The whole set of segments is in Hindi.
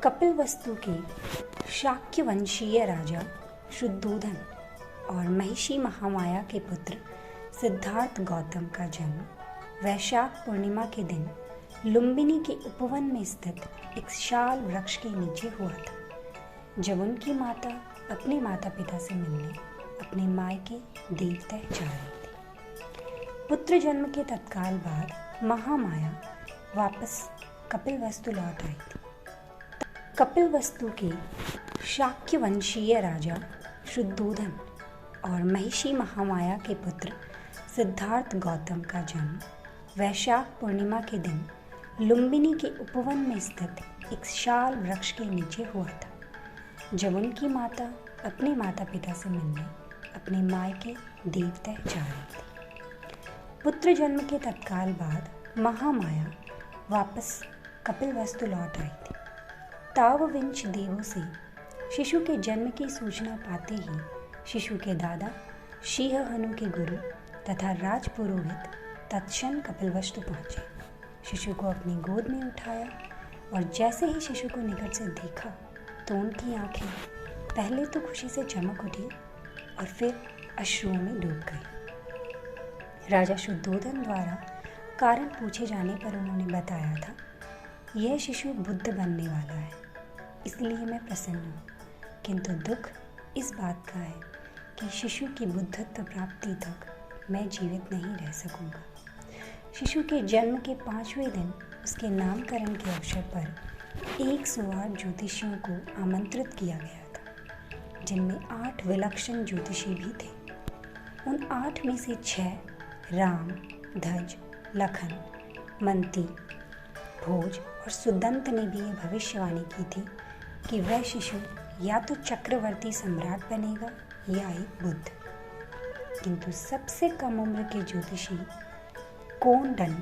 कपिलवस्तु के शाक्य वंशीय राजा शुद्धोधन और महिषी महामाया के पुत्र सिद्धार्थ गौतम का जन्म वैशाख पूर्णिमा के दिन लुम्बिनी के उपवन में स्थित एक शाल वृक्ष के नीचे हुआ था। जब उनकी माता अपने माता पिता से मिलने अपने मायके देवता जा रही थी। पुत्र जन्म के तत्काल बाद महामाया वापस कपिलवस्तु लौट आई थी। कपिलवस्तु के शाक्य वंशीय राजा शुद्धोधन और महिषी महामाया के पुत्र सिद्धार्थ गौतम का जन्म वैशाख पूर्णिमा के दिन लुम्बिनी के उपवन में स्थित एक शाल वृक्ष के नीचे हुआ था। जब उनकी माता अपने माता पिता से मिलने अपने मायके देवता जा रही थी। पुत्र जन्म के तत्काल बाद महामाया वापस कपिलवस्तु लौट आई थी। तावविंश देवों से शिशु के जन्म की सूचना पाते ही शिशु के दादा शीहहनु के गुरु तथा राजपुरोहित तत्क्षण कपिलवस्तु पहुंचे। शिशु को अपनी गोद में उठाया और जैसे ही शिशु को निकट से देखा तो उनकी आंखें पहले तो खुशी से चमक उठी और फिर अश्रुओं में डूब गई। राजा शुद्धोधन द्वारा कारण पूछे जाने पर उन्होंने बताया था, यह शिशु बुद्ध बनने वाला है, इसलिए मैं प्रसन्न हूँ, किंतु दुख इस बात का है कि शिशु की बुद्धत्व प्राप्ति तक मैं जीवित नहीं रह सकूँगा। शिशु के जन्म के 5वें दिन उसके नामकरण के अवसर पर 108 ज्योतिषियों को आमंत्रित किया गया था, जिनमें 8 विलक्षण ज्योतिषी भी थे। उन 8 में से 6 राम, धज, लखन, मंती, भोज और सुदंत ने भी यह भविष्यवाणी की थी कि वह शिशु या तो चक्रवर्ती सम्राट बनेगा या एक बुद्ध। किंतु सबसे कम उम्र के ज्योतिषी कोंडन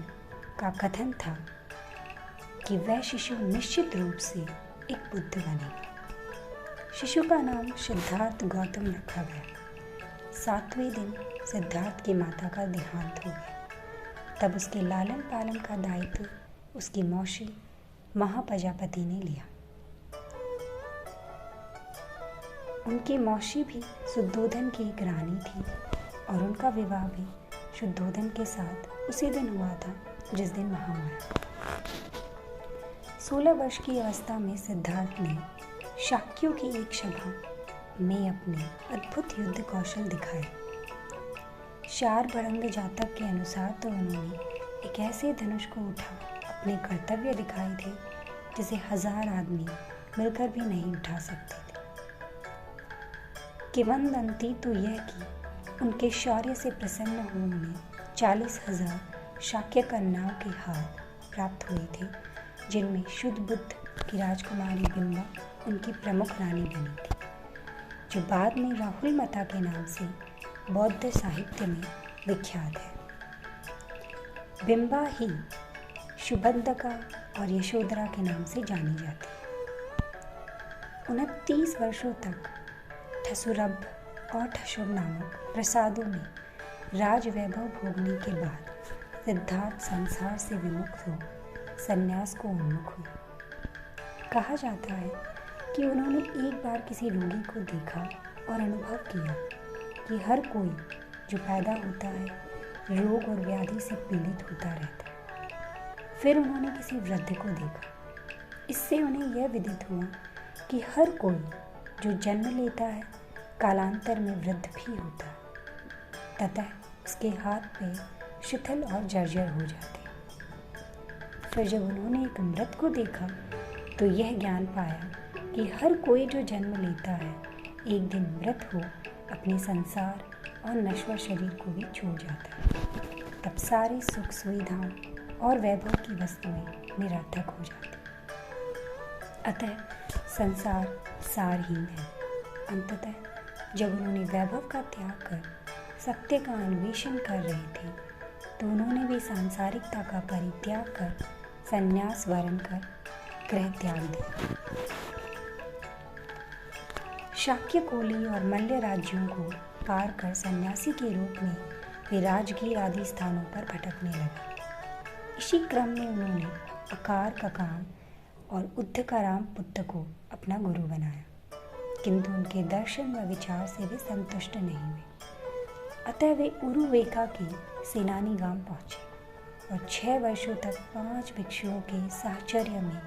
का कथन था कि वह शिशु निश्चित रूप से एक बुद्ध बनेगा। शिशु का नाम सिद्धार्थ गौतम रखा गया। 7वें दिन सिद्धार्थ की माता का देहांत हो गया। तब उसके लालन पालन का दायित्व उसकी मौसी महाप्रजापति ने लिया। उनकी मौसी भी शुद्धोधन की एक रानी थी और उनका विवाह भी शुद्धोधन के साथ उसी दिन हुआ था जिस दिन महामाया। 16 वर्ष की अवस्था में सिद्धार्थ ने शाक्यों की एक सभा में अपने अद्भुत युद्ध कौशल दिखाए। शार्भरंग जातक के अनुसार तो उन्होंने एक ऐसे धनुष को उठा अपने कर्तव्य दिखाए थे जिसे 1000 आदमी मिलकर भी नहीं उठा सकते थे। किंवदंती तो यह कि उनके शौर्य से प्रसन्न हो उन्हें 40,000 शाक्य कन्याओं के हार प्राप्त हुए थे, जिनमें शुद्ध बुद्ध की राजकुमारी बिंबा उनकी प्रमुख रानी बनी थी, जो बाद में राहुलमता के नाम से बौद्ध साहित्य में विख्यात है। बिंबा ही शुभंदका और यशोधरा के नाम से जानी जाती। 29 वर्षों तक ठसुरभ और ठसुर नामक प्रसादों में राजवैभव भोगने के बाद सिद्धार्थ संसार से विमुख हो संन्यास को उन्मुख हुए। कहा जाता है कि उन्होंने एक बार किसी रोगी को देखा और अनुभव किया कि हर कोई जो पैदा होता है रोग और व्याधि से पीड़ित होता रहता है। फिर उन्होंने किसी वृद्ध को देखा। इससे उन्हें यह विदित हुआ कि हर कोई जो जन्म लेता है कालांतर में वृद्ध भी होता है, ततः उसके हाथ पैर शिथिल और जर्जर हो जाते। फिर जब उन्होंने एक मृत को देखा तो यह ज्ञान पाया कि हर कोई जो जन्म लेता है एक दिन मृत हो अपने संसार और नश्वर शरीर को भी छोड़ जाता है। तब सारी सुख सुविधाओं और वैभव की वस्तुएं निरर्थक हो जाती। अतः संसार सारहीन है। अंततः जब उन्होंने वैभव का त्याग कर सत्य का अन्वेषण कर रहे थे तो उन्होंने भी सांसारिकता का परित्याग कर संन्यास वरण कर गृह त्याग दिया। शाक्य कोली और मल्ल राज्यों को पार कर सन्यासी के रूप में वे राजगीर आदि स्थानों पर भटकने लगे। इसी क्रम में उन्होंने अकार का काम और उद्धकाराम पुत्र को अपना गुरु बनाया, किंतु उनके दर्शन व विचार से वे संतुष्ट नहीं हुए। अतः वे उरुवेका के सेनानी गांव पहुंचे और 6 वर्षों तक 5 भिक्षुओं के साहचर्य में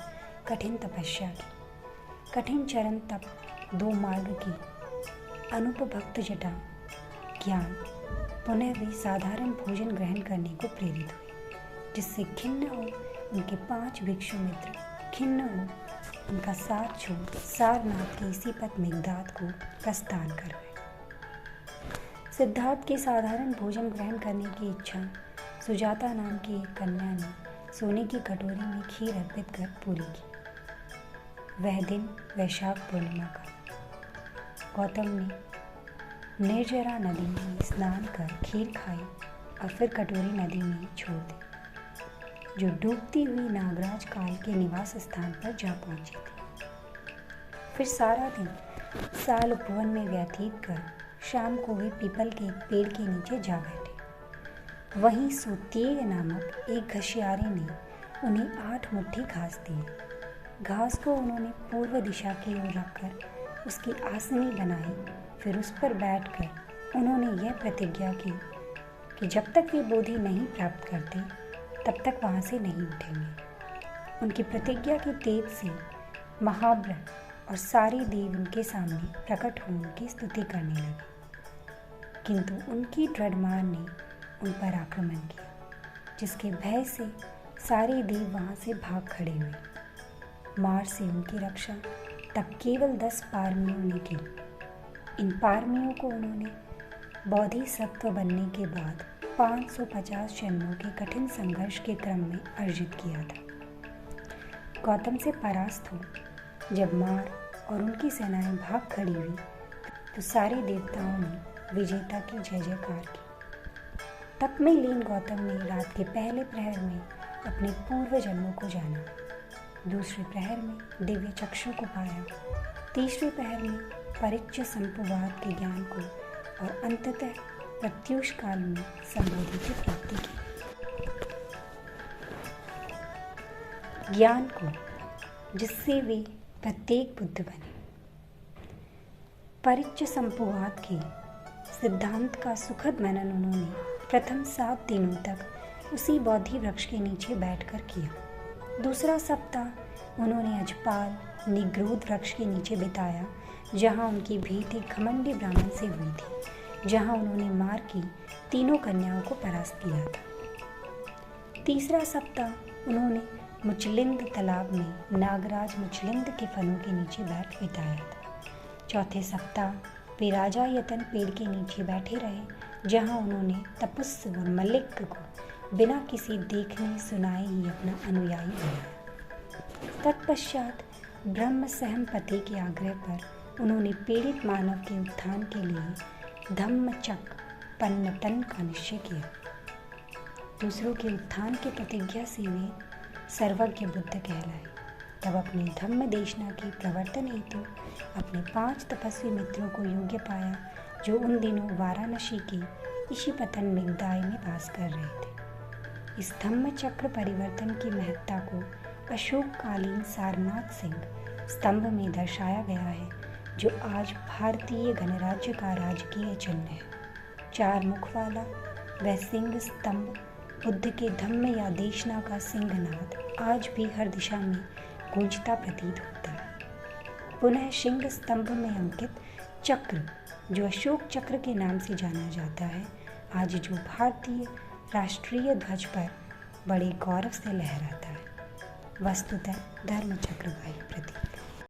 कठिन तपस्या की। कठिन चरण तप, 2 मार्ग की अनुपभक्त जटा ज्ञान, पुनः वे साधारण भोजन ग्रहण करने को प्रेरित हुए, जिससे खिन्न हो उनके 5 भिक्षु मित्र, खिन्न हो उनका साथ छोड़ सारनाथ के इसी पथ मेघनाद को प्रस्थान कर गए। सिद्धार्थ के साधारण भोजन ग्रहण करने की इच्छा सुजाता नाम की एक कन्या ने सोने की कटोरी में खीर अर्पित कर पूरी की। वह दिन वैशाख पूर्णिमा का। गौतम ने निर्जरा नदी में स्नान कर खीर खाई और फिर कटोरी नदी में छोड़ दी, जो डूबती हुई नागराज काल के निवास स्थान पर जा पहुंची थी। फिर सारा दिन साल उपवन में व्यतीत कर शाम को वे पीपल के पेड़ के नीचे जा बैठे। वहीं सुतेय नामक एक घसियारे ने उन्हें 8 मुट्ठी घास दी। घास को उन्होंने पूर्व दिशा की ओर रखकर उसकी आसनी बनाई। फिर उस पर बैठकर उन्होंने यह प्रतिज्ञा की कि जब तक वे बोधि नहीं प्राप्त करते तब तक वहाँ से नहीं उठेंगे। उनकी प्रतिज्ञा की तेज से महाव्रत और सारे देव उनके सामने प्रकट हो उनकी स्तुति करने लगे, किंतु उनकी दृढ़ मान ने उन पर आक्रमण किया, जिसके भय से सारे देव वहाँ से भाग खड़े हुए। मार से उनकी रक्षा तब केवल 10 पारमियों ने की। इन पारमियों को उन्होंने बोधिसत्व बनने के बाद 550 जन्मों के कठिन संघर्ष के क्रम में अर्जित किया था। गौतम से परास्त हो जब मार और उनकी सेनाएं भाग खड़ी हुई तो सारे देवताओं ने विजेता की जय जयकार की। तप में लीन गौतम ने रात के पहले प्रहर में अपने पूर्व जन्मों को जाना, दूसरे प्रहर में दिव्य चक्षु को पाया, तीसरे प्रहर में परिच्य संपुवाद के ज्ञान को और अंततः प्रत्यूष काल में संबोधि की प्राप्ति की। ज्ञान को, जिससे वे प्रत्येक बुद्ध बने। परिच्य संपुवाद के सिद्धांत का सुखद मनन उन्होंने प्रथम 7 दिनों तक उसी बोधि वृक्ष के नीचे बैठकर किया। दूसरा सप्ताह उन्होंने अजपाल निग्रोध वृक्ष के नीचे बिताया, जहां उनकी भेंट एक घमंडी ब्राह्मण से हुई थी, जहां उन्होंने मार की 3 कन्याओं को परास्त किया था। तीसरा सप्ताह उन्होंने मुचलिंद तालाब में नागराज मुचलिंद के फलों के नीचे बैठ बिताया था। चौथे सप्ताह वे राजा यतन पेड़ के नीचे बैठे रहे, जहां उन्होंने तपस्वी और मल्लिक को बिना किसी देखने सुनाए ही अपना अनुयायी बनाया। तत्पश्चात ब्रह्म सहमपति के आग्रह पर उन्होंने पीड़ित मानव के उत्थान के लिए धम्मचक्र पन्नतन का निश्चय किया। दूसरों के उत्थान की प्रतिज्ञा से वे सर्वज्ञ बुद्ध कहलाए। तब अपनी धम्म देशना के प्रवर्तन हेतु अपने 5 तपस्वी मित्रों को योग्य पाया, जो उन दिनों वाराणसी के ईशिपतन मेघदाय में वास कर रहे थे। इस धम्म चक्र परिवर्तन की महत्ता को अशोककालीन सारनाथ सिंह स्तंभ में दर्शाया गया है, जो आज भारतीय गणराज्य का राजकीय चिन्ह है। 4 मुख वाला वह सिंह स्तंभ बुद्ध के धम्म या देशना का सिंहनाद आज भी हर दिशा में गूंजता प्रतीत होता है। पुनः सिंह स्तंभ में अंकित चक्र, जो अशोक चक्र के नाम से जाना जाता है, आज जो भारतीय राष्ट्रीय ध्वज पर बड़े गौरव से लहराता है, वस्तुतः धर्म चक्र का ही प्रतीक।